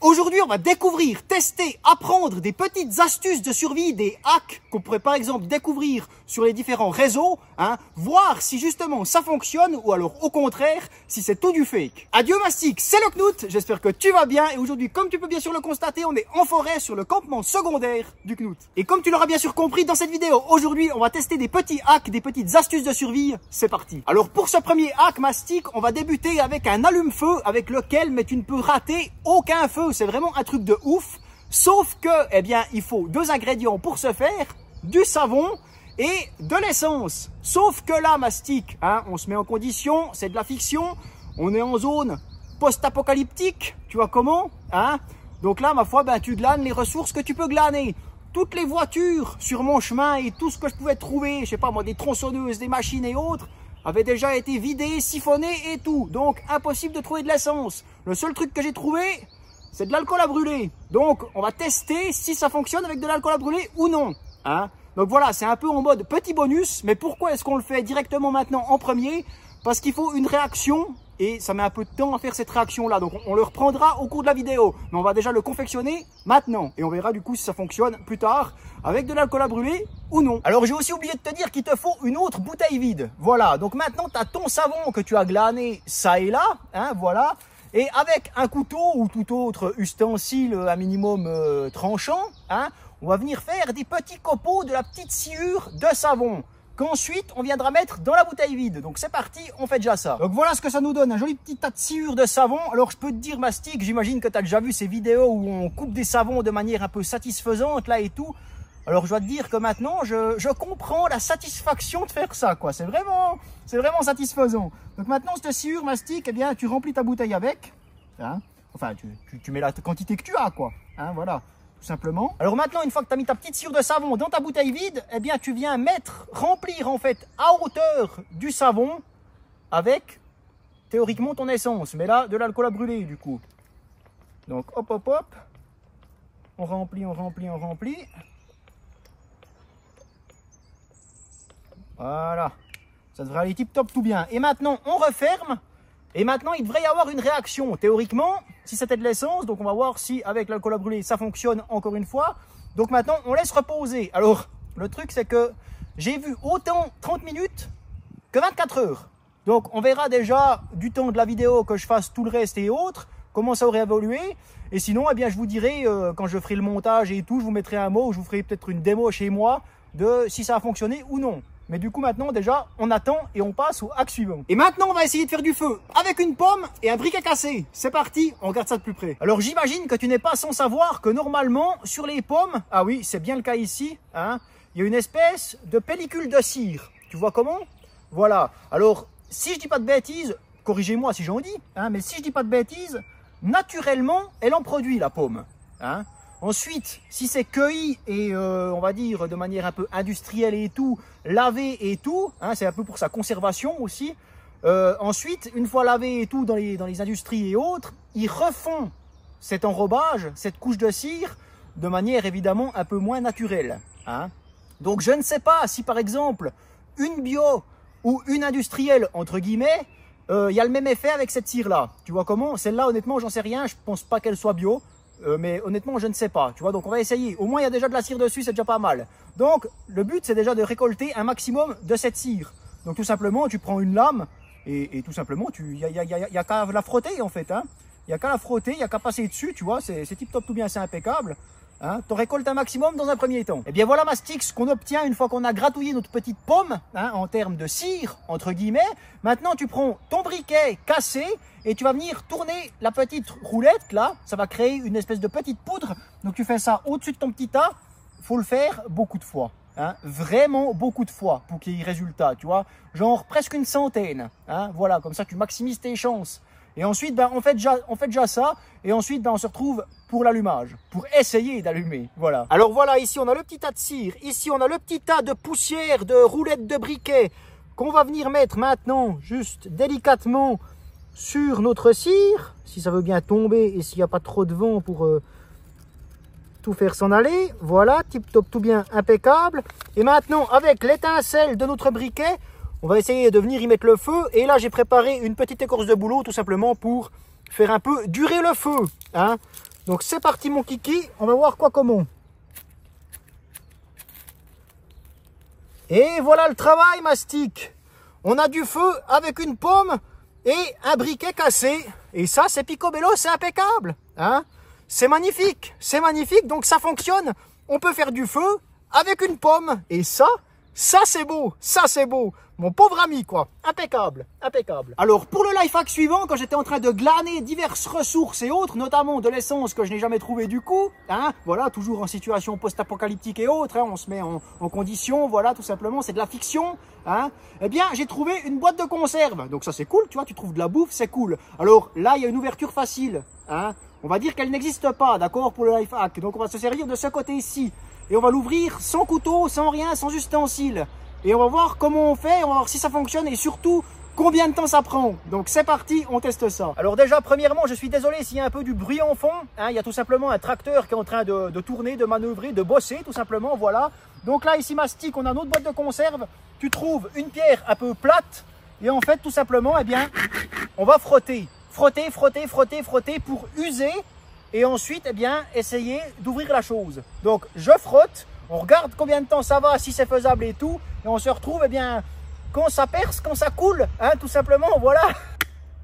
Aujourd'hui, on va découvrir, tester, apprendre des petites astuces de survie, des hacks qu'on pourrait par exemple découvrir sur les différents réseaux, voir si justement ça fonctionne ou alors au contraire, si c'est tout du fake. Adieu Mastic, c'est le Knut, j'espère que tu vas bien et aujourd'hui, comme tu peux bien sûr le constater, on est en forêt sur le campement secondaire du Knut. Et comme tu l'auras bien sûr compris dans cette vidéo, aujourd'hui, on va tester des petits hacks, des petites astuces de survie. C'est parti. Alors pour ce premier hack Mastic, on va débuter avec un allume-feu avec lequel mais tu ne peux rater aucun feu. C'est vraiment un truc de ouf, sauf que, eh bien, il faut 2 ingrédients pour ce faire, du savon et de l'essence. Sauf que là, Mastic, on se met en condition, c'est de la fiction, on est en zone post-apocalyptique, tu vois comment, Donc là, ma foi, tu glanes les ressources que tu peux glaner. Toutes les voitures sur mon chemin et tout ce que je pouvais trouver, je sais pas moi, des tronçonneuses, des machines et autres, avaient déjà été vidées, siphonnées et tout. Donc, impossible de trouver de l'essence. Le seul truc que j'ai trouvé, c'est de l'alcool à brûler. Donc, on va tester si ça fonctionne avec de l'alcool à brûler ou non. Donc voilà, c'est un peu en mode petit bonus. Mais pourquoi est-ce qu'on le fait directement maintenant en premier? Parce qu'il faut une réaction et ça met un peu de temps à faire cette réaction-là. Donc, on le reprendra au cours de la vidéo. Mais on va déjà le confectionner maintenant. Et on verra du coup si ça fonctionne plus tard avec de l'alcool à brûler ou non. Alors, j'ai aussi oublié de te dire qu'il te faut une autre bouteille vide. Voilà, donc maintenant, tu as ton savon que tu as glané ça et là. Voilà. Et avec un couteau ou tout autre ustensile à minimum tranchant, on va venir faire des petits copeaux de la petite sciure de savon qu'ensuite on viendra mettre dans la bouteille vide. Donc c'est parti, on fait déjà ça. Donc voilà ce que ça nous donne, un joli petit tas de sciure de savon. Alors je peux te dire Mastic, j'imagine que tu as déjà vu ces vidéos où on coupe des savons de manière un peu satisfaisante là et tout. Alors je dois te dire que maintenant je comprends la satisfaction de faire ça quoi, c'est vraiment satisfaisant. Donc maintenant cette sciure Mastic, eh bien tu remplis ta bouteille avec, enfin tu mets la quantité que tu as quoi, voilà, tout simplement. Alors maintenant une fois que tu as mis ta petite sciure de savon dans ta bouteille vide, eh bien tu viens remplir en fait à hauteur du savon avec théoriquement ton essence, mais là de l'alcool à brûler du coup. Donc hop hop hop, on remplit. Voilà, ça devrait aller tip top tout bien. Et maintenant, on referme. Et maintenant, il devrait y avoir une réaction. Théoriquement, si c'était de l'essence, donc on va voir si avec l'alcool à brûler, ça fonctionne encore une fois. Donc maintenant, on laisse reposer. Alors, le truc, c'est que j'ai vu autant 30 minutes que 24 heures. Donc, on verra déjà du temps de la vidéo que je fasse tout le reste et autres, comment ça aurait évolué. Et sinon, eh bien, je vous dirai, quand je ferai le montage et tout, je vous mettrai un mot, je vous ferai peut-être une démo chez moi de si ça a fonctionné ou non. Mais du coup, maintenant, déjà, on attend et on passe au hack suivant. Et maintenant, on va essayer de faire du feu avec une pomme et un briquet cassé. C'est parti, on regarde ça de plus près. Alors, j'imagine que tu n'es pas sans savoir que normalement, sur les pommes, ah oui, c'est bien le cas ici, il y a une espèce de pellicule de cire. Tu vois comment? Voilà. Alors, si je dis pas de bêtises, corrigez-moi si j'en dis, mais si je dis pas de bêtises, naturellement, elle en produit, la pomme. Ensuite, si c'est cueilli et on va dire de manière un peu industrielle et tout, lavé et tout, c'est un peu pour sa conservation aussi. Ensuite, une fois lavé et tout dans les industries et autres, ils refont cet enrobage, cette couche de cire, de manière évidemment un peu moins naturelle. Donc je ne sais pas si par exemple une bio ou une industrielle entre guillemets, il y a le même effet avec cette cire-là. Tu vois comment? Celle-là, honnêtement, j'en sais rien. Je pense pas qu'elle soit bio. Mais honnêtement, je ne sais pas. Tu vois, donc on va essayer. Au moins, il y a déjà de la cire dessus, c'est déjà pas mal. Donc, le but, c'est déjà de récolter un maximum de cette cire. Donc, tout simplement, tu prends une lame et tout simplement, il y a qu'à la frotter, en fait. Il y a qu'à la frotter, il y a qu'à passer dessus, tu vois. C'est tip top tout bien, c'est impeccable. Tu récoltes un maximum dans un premier temps. Et bien voilà Mastic, ce qu'on obtient une fois qu'on a gratouillé notre petite pomme, en termes de cire, entre guillemets. Maintenant, tu prends ton briquet cassé et tu vas venir tourner la petite roulette, là. Ça va créer une espèce de petite poudre. Donc tu fais ça au-dessus de ton petit tas. Il faut le faire beaucoup de fois. Vraiment beaucoup de fois pour qu'il y ait résultat, tu vois. Genre presque une centaine. Voilà, comme ça tu maximises tes chances. Et ensuite, on fait déjà ça. Et ensuite, on se retrouve pour l'allumage, pour essayer d'allumer. Voilà. Alors voilà, ici, on a le petit tas de cire. Ici, on a le petit tas de poussière, de roulettes de briquet qu'on va venir mettre maintenant, juste délicatement, sur notre cire. Si ça veut bien tomber et s'il n'y a pas trop de vent pour tout faire s'en aller. Voilà, tip top, tout bien, impeccable. Et maintenant, avec l'étincelle de notre briquet, on va essayer de venir y mettre le feu. Et là, j'ai préparé une petite écorce de bouleau, tout simplement pour faire un peu durer le feu. Donc c'est parti mon kiki, on va voir quoi comment. Et voilà le travail mastic. On a du feu avec une pomme et un briquet cassé. Et ça c'est picobello, c'est impeccable. Hein? C'est magnifique, donc ça fonctionne. On peut faire du feu avec une pomme. Et ça c'est beau, Mon pauvre ami, quoi. Impeccable, impeccable. Alors, pour le life hack suivant, quand j'étais en train de glaner diverses ressources et autres, notamment de l'essence que je n'ai jamais trouvé du coup, hein, voilà, toujours en situation post-apocalyptique et autres, hein, on se met en condition, voilà, tout simplement, c'est de la fiction, hein, eh bien, j'ai trouvé une boîte de conserve. Donc ça, c'est cool, tu vois, tu trouves de la bouffe, c'est cool. Alors, là, il y a une ouverture facile, hein. On va dire qu'elle n'existe pas, d'accord, pour le life hack. Donc, on va se servir de ce côté ici. Et on va l'ouvrir sans couteau, sans rien, sans ustensile. Et on va voir comment on fait, on va voir si ça fonctionne et surtout combien de temps ça prend. Donc c'est parti, on teste ça. Alors déjà, premièrement, je suis désolé s'il y a un peu du bruit en fond. Hein, il y a tout simplement un tracteur qui est en train de tourner, de manœuvrer, de bosser tout simplement, voilà. Donc là, ici, mastic, on a notre boîte de conserve. Tu trouves une pierre un peu plate et en fait, tout simplement, eh bien, on va frotter. Frotter pour user et ensuite, eh bien, essayer d'ouvrir la chose. Donc, je frotte. On regarde combien de temps ça va, si c'est faisable et tout. Et on se retrouve, eh bien, quand ça perce, quand ça coule, hein, tout simplement, voilà.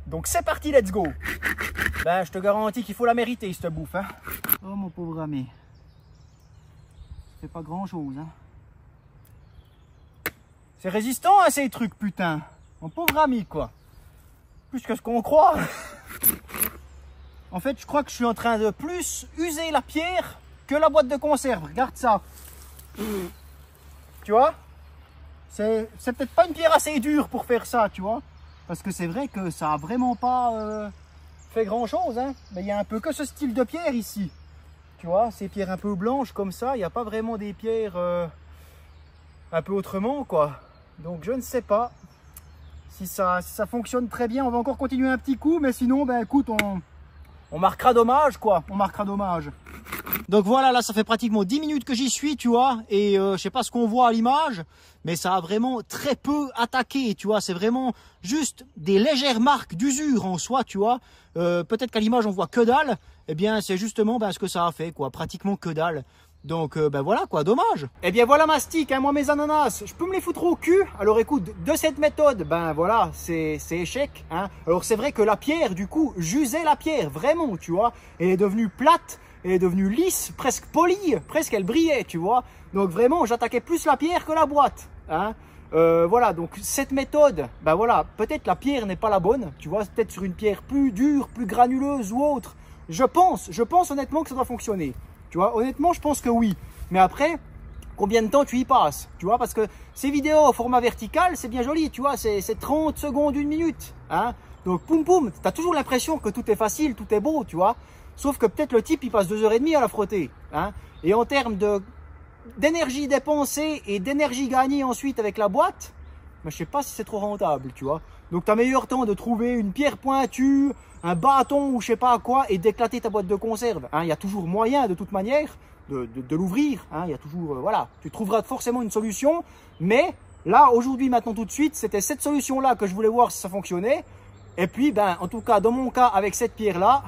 Donc c'est parti, let's go. Ben, je te garantis qu'il faut la mériter, cette bouffe. Hein. Oh, mon pauvre ami. C'est pas grand-chose. Hein. C'est résistant, hein, ces trucs, putain. Mon pauvre ami, quoi. Plus que ce qu'on croit. En fait, je crois que je suis en train de plus user la pierre que la boîte de conserve. Regarde ça. Tu vois, c'est peut-être pas une pierre assez dure pour faire ça, tu vois, parce que c'est vrai que ça a vraiment pas fait grand chose, hein. Mais il y a un peu que ce style de pierre ici, tu vois, ces pierres un peu blanches comme ça, il n'y a pas vraiment des pierres un peu autrement, quoi. Donc je ne sais pas si ça fonctionne très bien. On va encore continuer un petit coup, mais sinon, ben écoute, on marquera dommage, quoi, on marquera dommage. Donc voilà, là ça fait pratiquement 10 minutes que j'y suis, tu vois, et je sais pas ce qu'on voit à l'image, mais ça a vraiment très peu attaqué, tu vois, c'est vraiment juste des légères marques d'usure en soi, tu vois. Peut-être qu'à l'image on voit que dalle, eh bien c'est justement ce que ça a fait, quoi, pratiquement que dalle. Donc ben voilà quoi, dommage. Eh bien voilà mastic, hein, moi mes ananas, je peux me les foutre au cul. Alors écoute, de cette méthode, ben voilà, c'est échec. Hein. Alors c'est vrai que la pierre, du coup, j'usais la pierre, vraiment, tu vois. Elle est devenue plate, elle est devenue lisse, presque polie, presque elle brillait, tu vois. Donc vraiment, j'attaquais plus la pierre que la boîte. Hein. Voilà, donc cette méthode, ben voilà, peut-être la pierre n'est pas la bonne, tu vois, peut-être sur une pierre plus dure, plus granuleuse ou autre. Je pense honnêtement que ça doit fonctionner. Tu vois, honnêtement, je pense que oui. Mais après, combien de temps tu y passes? Tu vois, parce que ces vidéos au format vertical, c'est bien joli, tu vois, c'est 30 secondes, 1 minute. Hein. Donc, poum poum, tu as toujours l'impression que tout est facile, tout est beau, tu vois. Sauf que peut-être le type, il passe 2h30 à la frotter. Hein. Et en termes d'énergie dépensée et d'énergie gagnée ensuite avec la boîte, mais je sais pas si c'est trop rentable, tu vois. Donc, tu as meilleur temps de trouver une pierre pointue, un bâton ou je sais pas quoi et d'éclater ta boîte de conserve. Hein, il y a toujours moyen de toute manière de l'ouvrir. Hein, il y a toujours, voilà, tu trouveras forcément une solution. Mais là, aujourd'hui, maintenant, tout de suite, c'était cette solution-là que je voulais voir si ça fonctionnait. Et puis, ben, en tout cas, dans mon cas, avec cette pierre-là,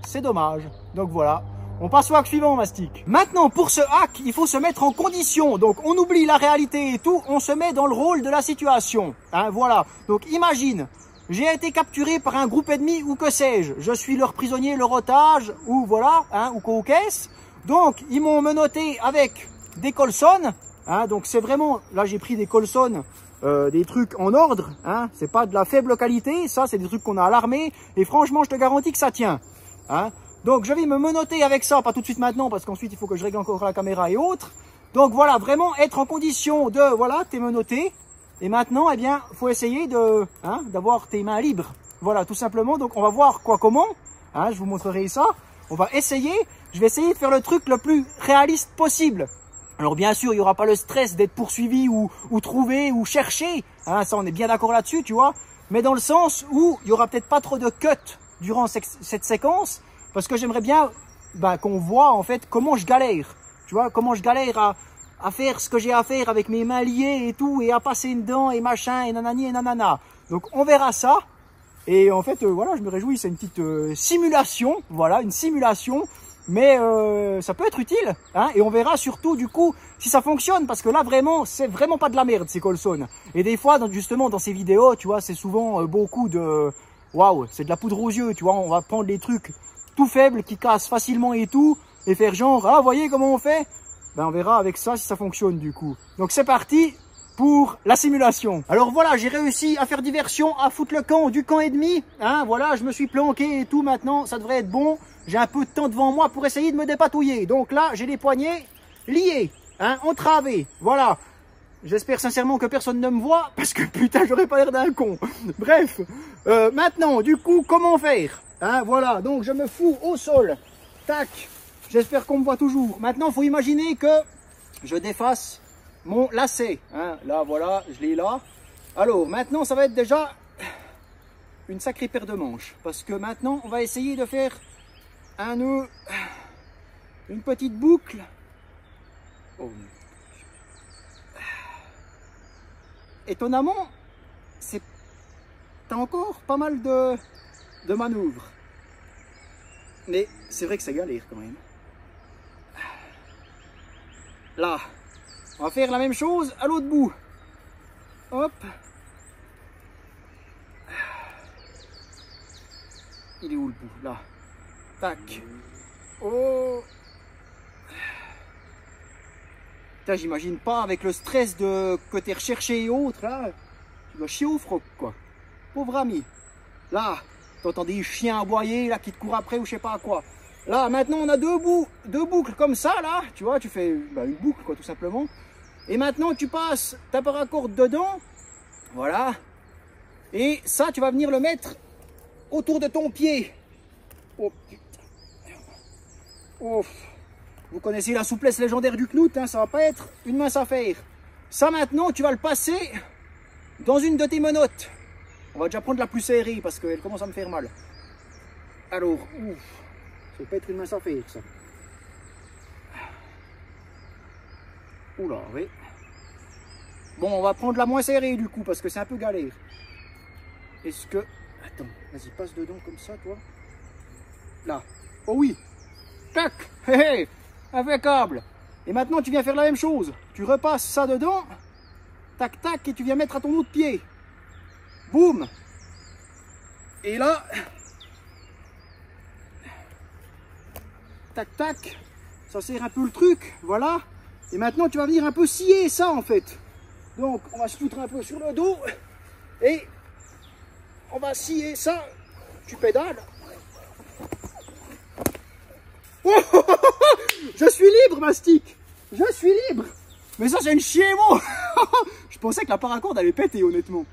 c'est dommage. Donc voilà. On passe au hack suivant, mastic. Maintenant, pour ce hack, il faut se mettre en condition. Donc, on oublie la réalité et tout. On se met dans le rôle de la situation. Hein, voilà. Donc, imagine, j'ai été capturé par un groupe ennemi ou que sais-je. Je suis leur prisonnier, leur otage, ou voilà, hein, ou qu'est-ce. Donc, ils m'ont menotté avec des colsons. Hein, donc, c'est vraiment, là, j'ai pris des colsons, des trucs en ordre. Hein, c'est pas de la faible qualité. Ça, c'est des trucs qu'on a à l'armée. Et franchement, je te garantis que ça tient. Hein. Donc, je vais me menotter avec ça, pas tout de suite maintenant, parce qu'ensuite, il faut que je règle encore la caméra et autres. Donc, voilà, vraiment être en condition de, voilà, t'es menotté. Et maintenant, eh bien, faut essayer de, hein, d'avoir tes mains libres. Voilà, tout simplement. Donc, on va voir quoi, comment. Hein, je vous montrerai ça. On va essayer. Je vais essayer de faire le truc le plus réaliste possible. Alors, bien sûr, il n'y aura pas le stress d'être poursuivi ou trouvé ou cherché. Hein, ça, on est bien d'accord là-dessus, tu vois. Mais dans le sens où il y aura peut-être pas trop de cuts durant cette séquence. Parce que j'aimerais bien qu'on voit, en fait, comment je galère. Tu vois, comment je galère à faire ce que j'ai à faire avec mes mains liées et tout, et à passer dedans, et machin, et nanani, et nanana. Donc, on verra ça. Et en fait, voilà, je me réjouis, c'est une petite simulation. Voilà, une simulation mais ça peut être utile, hein, et on verra surtout du coup si ça fonctionne, parce que là vraiment, c'est vraiment pas de la merde ces Colson. Et des fois, justement dans ces vidéos, tu vois, c'est souvent beaucoup de, waouh, c'est de la poudre aux yeux, tu vois, on va prendre des trucs tout faibles qui cassent facilement et tout, et faire genre, ah, voyez comment on fait? Ben on verra avec ça si ça fonctionne du coup. Donc c'est parti pour la simulation. Alors voilà, j'ai réussi à faire diversion, à foutre le camp du camp et demi, hein, voilà, je me suis planqué et tout, maintenant ça devrait être bon. J'ai un peu de temps devant moi pour essayer de me dépatouiller. Donc là, j'ai les poignets liés, hein, entravés, voilà. J'espère sincèrement que personne ne me voit, parce que putain, j'aurais pas l'air d'un con. Bref, maintenant, du coup, comment faire, hein, voilà, donc je me fous au sol, tac, j'espère qu'on me voit toujours. Maintenant, il faut imaginer que je défasse mon lacet, hein, là, voilà, je l'ai là. Alors, maintenant, ça va être déjà une sacrée paire de manches, parce que maintenant, on va essayer de faire un nœud, une petite boucle. Oh. Étonnamment, t'as encore pas mal de manœuvres. Mais c'est vrai que ça galère quand même. Là, on va faire la même chose à l'autre bout. Hop. Il est où le bout? Là. Tac. Oh. Putain, j'imagine pas avec le stress que t'es recherché et autres, là. Tu dois chier au froc, quoi. Pauvre ami. Là, t'entends des chiens aboyer, là, qui te courent après ou je sais pas quoi. Là, maintenant, on a deux boucles comme ça, là. Tu vois, tu fais une boucle, quoi, tout simplement. Et maintenant, tu passes ta paracorde dedans. Voilà. Et ça, tu vas venir le mettre autour de ton pied. Oh, putain. Oh. Vous connaissez la souplesse légendaire du knout, hein, ça va pas être une mince affaire. Ça, maintenant, tu vas le passer dans une de tes menottes. On va déjà prendre la plus serrée, parce qu'elle commence à me faire mal. Alors, ouf. Ça va pas être une mince affaire, ça. Oula, oui. Bon, on va prendre la moins serrée du coup, parce que c'est un peu galère. Est-ce que... Attends, vas-y, passe dedans comme ça, toi. Là. Oh oui. Tac. Hé hé. Impeccable. Et maintenant, tu viens faire la même chose. Tu repasses ça dedans. Tac, tac, et tu viens mettre à ton autre pied. Boum. Et là... Tac, tac. Ça serre un peu le truc, voilà. Et maintenant, tu vas venir un peu scier ça, en fait. Donc, on va se foutre un peu sur le dos. Et on va scier ça. Tu pédales. Oh, je suis libre, Mastic. Je suis libre. Mais ça, c'est une chier-moi. Je pensais que la paracorde allait péter, honnêtement.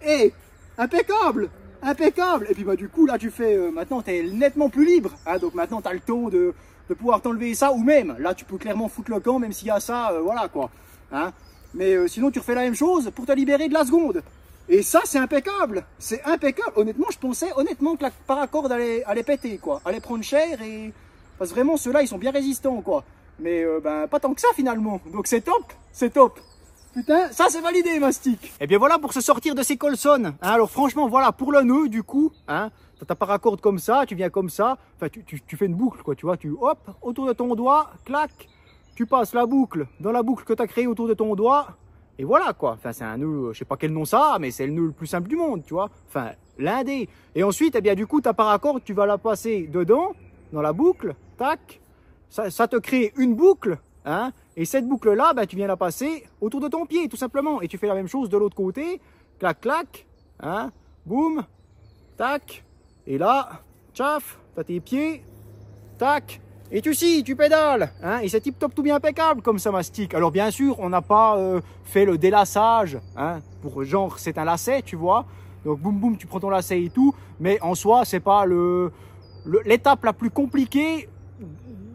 Et impeccable. Impeccable. Et puis, bah, du coup, là, tu fais... maintenant, tu es nettement plus libre. Hein, donc, maintenant, tu as le temps de pouvoir t'enlever ça. Ou même, là, tu peux clairement foutre le camp, même s'il y a ça. Voilà, quoi. Hein. Mais sinon, tu refais la même chose pour te libérer de la seconde. Et ça, c'est impeccable. C'est impeccable. Honnêtement, je pensais honnêtement que la paracorde allait péter, quoi. Allait prendre cher et... Parce que vraiment, ceux-là, ils sont bien résistants, quoi. Mais ben, pas tant que ça, finalement. Donc, c'est top. C'est top. Putain, ça, c'est validé, Mastic. Et bien, voilà pour se sortir de ces Colson. Hein, alors, franchement, voilà, pour le nœud, du coup, hein, t'as ta paracorde comme ça, tu viens comme ça. Enfin, tu fais une boucle, quoi, tu vois. Tu, hop, autour de ton doigt, clac. Tu passes la boucle dans la boucle que tu as créée autour de ton doigt. Et voilà, quoi. Enfin, c'est un nœud, je sais pas quel nom ça a, mais c'est le nœud le plus simple du monde, tu vois. Enfin, l'un des. Et ensuite, eh bien, du coup, ta paracorde, tu vas la passer dedans, dans la boucle, tac. Ça te crée une boucle, hein. Et cette boucle-là, ben, tu viens la passer autour de ton pied, tout simplement. Et tu fais la même chose de l'autre côté. Clac, clac, hein. Boum, tac. Et là, tchaf, tu as tes pieds, tac. Et tu scies, tu pédales, hein, et c'est tip top tout bien impeccable comme ça, Mastic. Alors bien sûr, on n'a pas fait le délaçage, hein, pour genre c'est un lacet, tu vois. Donc boum boum, tu prends ton lacet et tout, mais en soi, c'est pas l'étape la plus compliquée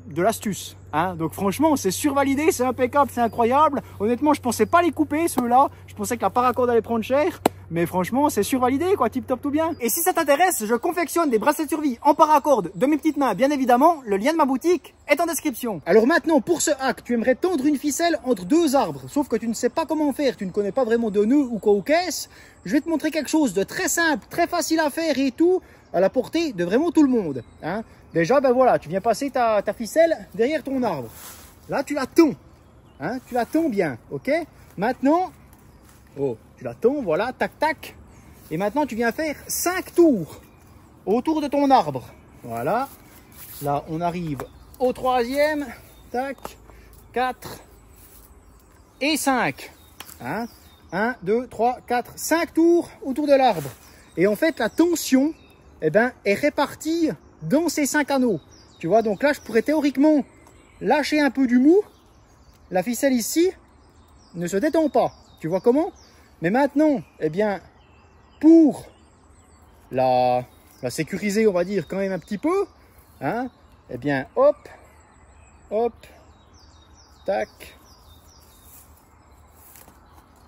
de l'astuce, hein. Donc franchement, c'est survalidé, c'est impeccable, c'est incroyable. Honnêtement, je pensais pas les couper ceux-là. Je pensais que la paracorde allait prendre cher, Mais franchement, c'est survalidé, quoi, tip top tout bien. Et si ça t'intéresse, je confectionne des bracelets de survie en paracorde de mes petites mains, bien évidemment. Le lien de ma boutique est en description. Alors maintenant, pour ce hack, tu aimerais tendre une ficelle entre deux arbres. Sauf que tu ne sais pas comment faire, tu ne connais pas vraiment de nœud ou quoi ou qu'est-ce. Je vais te montrer quelque chose de très simple, très facile à faire et tout, à la portée de vraiment tout le monde. Hein. Déjà, ben voilà, tu viens passer ta ficelle derrière ton arbre. Là, tu la tends. Hein, tu la tends bien, ok? Maintenant, oh, tu la tends, voilà, tac, tac. Et maintenant, tu viens faire 5 tours autour de ton arbre. Voilà. Là, on arrive au troisième. Tac, 4 et 5. Hein? 1, 2, 3, 4, 5 tours autour de l'arbre. Et en fait, la tension, eh ben, est répartie dans ces 5 anneaux. Tu vois, donc là, je pourrais théoriquement lâcher un peu du mou. La ficelle ici ne se détend pas. Tu vois comment? Mais maintenant, eh bien, pour la sécuriser, on va dire, quand même un petit peu, hein, eh bien, hop, hop, tac.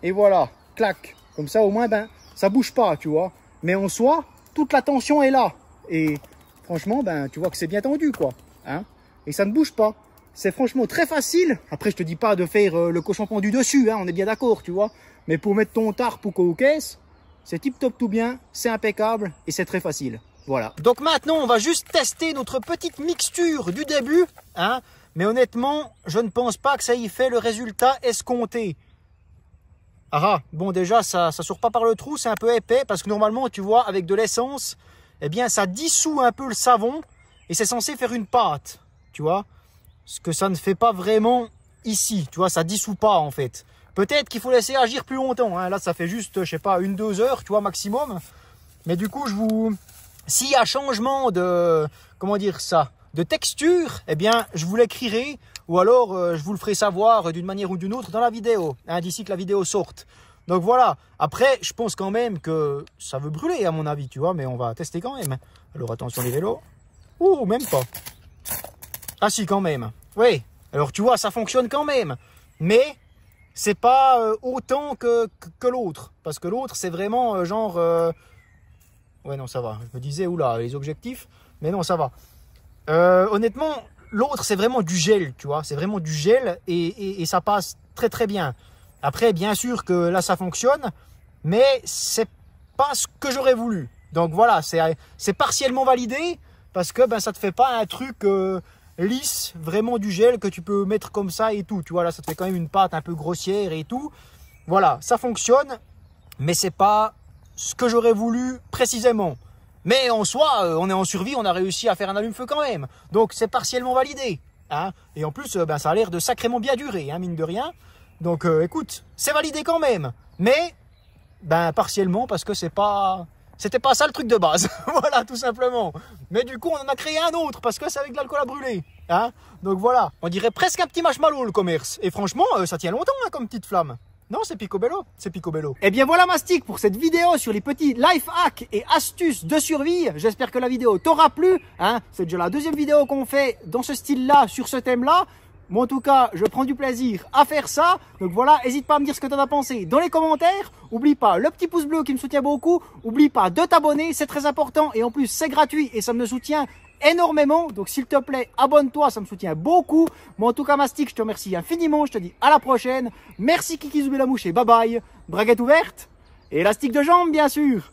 Et voilà, clac. Comme ça, au moins, ben, ça bouge pas, tu vois. Mais en soi, toute la tension est là. Et franchement, ben, tu vois que c'est bien tendu, quoi. Hein, et ça ne bouge pas. C'est franchement très facile. Après, je te dis pas de faire le cochon pendu dessus, hein, on est bien d'accord, tu vois. Mais pour mettre ton tarp ou quoi ou qu'est-ce, c'est tip top tout bien, c'est impeccable et c'est très facile. Voilà. Donc maintenant, on va juste tester notre petite mixture du début, hein. Mais honnêtement, je ne pense pas que ça y fait le résultat escompté. Ah, bon, déjà, ça sort pas par le trou, c'est un peu épais parce que normalement, tu vois, avec de l'essence, eh bien, ça dissout un peu le savon et c'est censé faire une pâte, tu vois. Ce que ça ne fait pas vraiment ici, tu vois, ça dissout pas en fait. Peut-être qu'il faut laisser agir plus longtemps, hein. Là ça fait juste, je sais pas, 1-2 heures, tu vois, maximum. Mais du coup, s'il y a changement de, comment dire ça, de texture, eh bien, je vous l'écrirai ou alors je vous le ferai savoir d'une manière ou d'une autre dans la vidéo, hein, d'ici que la vidéo sorte. Donc voilà, après, je pense quand même que ça veut brûler à mon avis, tu vois, mais on va tester quand même. Alors attention les vélos. Ouh, même pas. Ah si, quand même. Oui, alors tu vois, ça fonctionne quand même. Mais c'est pas autant que l'autre. Parce que l'autre, c'est vraiment genre... Ouais, non, ça va. Je me disais, oula, les objectifs. Mais non, ça va. Honnêtement, l'autre, c'est vraiment du gel, tu vois. C'est vraiment du gel et ça passe très très bien. Après, bien sûr que là, ça fonctionne. Mais c'est pas ce que j'aurais voulu. Donc voilà, c'est partiellement validé. Parce que ben, ça te fait pas un truc... lisse, vraiment du gel que tu peux mettre comme ça et tout, tu vois, là ça te fait quand même une pâte un peu grossière et tout, voilà, ça fonctionne, mais c'est pas ce que j'aurais voulu précisément, mais en soi, on est en survie, on a réussi à faire un allume-feu quand même, donc c'est partiellement validé, hein, et en plus, ben, ça a l'air de sacrément bien durer, hein, mine de rien, donc écoute, c'est validé quand même, mais, ben, partiellement, parce que c'était pas ça le truc de base, voilà, tout simplement. Mais du coup, on en a créé un autre, parce que c'est avec de l'alcool à brûler. Hein, donc voilà, on dirait presque un petit marshmallow, le commerce. Et franchement, ça tient longtemps, hein, comme petite flamme. Non, c'est picobello, c'est picobello. Et bien voilà, Mastic, pour cette vidéo sur les petits life hacks et astuces de survie. J'espère que la vidéo t'aura plu. Hein, c'est déjà la deuxième vidéo qu'on fait dans ce style-là, sur ce thème-là. Moi, en tout cas, je prends du plaisir à faire ça. Donc voilà, n'hésite pas à me dire ce que tu en as pensé dans les commentaires. Oublie pas le petit pouce bleu qui me soutient beaucoup. Oublie pas de t'abonner, c'est très important. Et en plus, c'est gratuit et ça me soutient énormément. Donc s'il te plaît, abonne-toi, ça me soutient beaucoup. Moi, en tout cas, Mastic, je te remercie infiniment. Je te dis à la prochaine. Merci Kiki Zoubé la mouche et bye bye. Braguette ouverte. Et élastique de jambe, bien sûr.